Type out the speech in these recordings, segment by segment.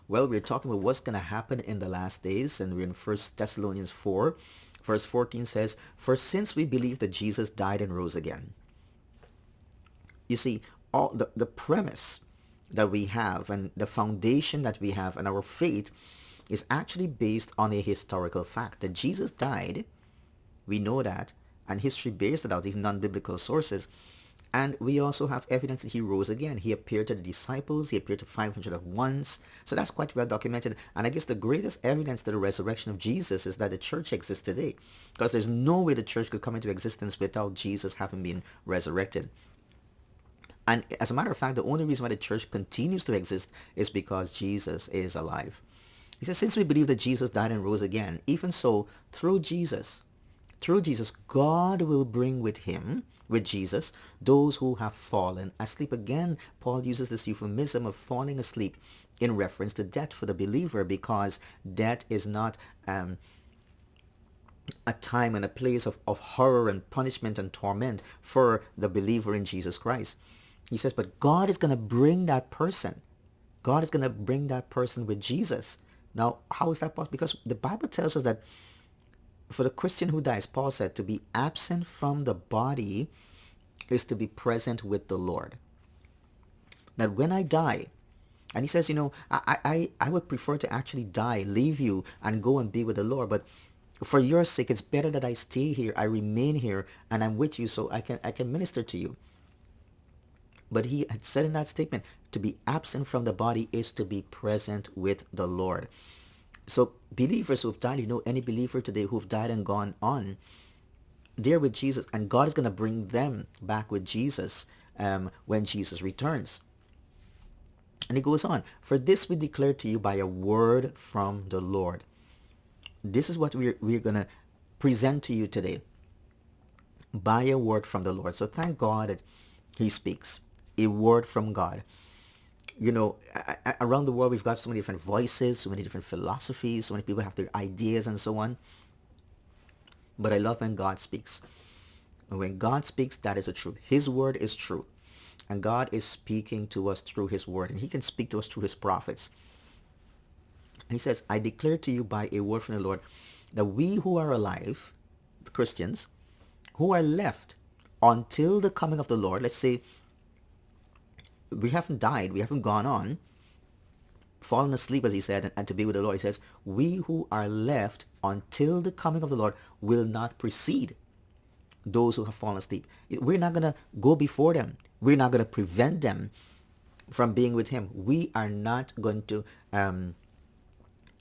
Well, we're talking about what's going to happen in the last days, and we're in First Thessalonians 4. Verse 14 says, "For since we believe that Jesus died and rose again." You see, all the premise that we have and the foundation that we have and our faith is actually based on a historical fact that Jesus died. We know that, and history bears it out, even non-biblical sources. And we also have evidence that he rose again. He appeared to the disciples. He appeared to 500 at once. So that's quite well documented. And I guess the greatest evidence to the resurrection of Jesus is that the church exists today. Because there's no way the church could come into existence without Jesus having been resurrected. And as a matter of fact, the only reason why the church continues to exist is because Jesus is alive. He says, since we believe that Jesus died and rose again, even so, through Jesus, God will bring with him, with Jesus, those who have fallen asleep. Again, Paul uses this euphemism of falling asleep in reference to death for the believer, because death is not a time and a place of horror and punishment and torment for the believer in Jesus Christ. He says, but God is going to bring that person. God is going to bring that person with Jesus. Now, how is that possible? Because the Bible tells us that for the Christian who dies, Paul said, to be absent from the body is to be present with the Lord. That when I die, and he says, I would prefer to actually die, leave you, and go and be with the Lord. But for your sake, it's better that I stay here, I remain here, and I'm with you so I can minister to you. But he had said in that statement, to be absent from the body is to be present with the Lord. So believers who've died, any believer today who've died and gone on, they're with Jesus, and God is going to bring them back with Jesus when Jesus returns. And he goes on, for this we declare to you by a word from the Lord. This is what we're going to present to you today, by a word from the Lord. So thank God that he speaks, a word from God. Around the world, we've got so many different voices, so many different philosophies, so many people have their ideas and so on. But I love when God speaks. And when God speaks, that is the truth. His word is true. And God is speaking to us through his word. And he can speak to us through his prophets. He says, I declare to you by a word from the Lord that we who are alive, the Christians, who are left until the coming of the Lord, let's say we haven't died, we haven't gone on, fallen asleep, as he said, and to be with the Lord. He says, we who are left until the coming of the Lord will not precede those who have fallen asleep. We're not going to go before them. We're not going to prevent them from being with him. We are not going to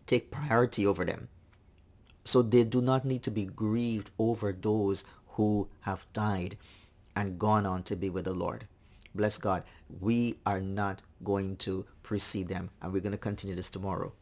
take priority over them. So they do not need to be grieved over those who have died and gone on to be with the Lord. Bless God. We are not going to precede them, and we're going to continue this tomorrow.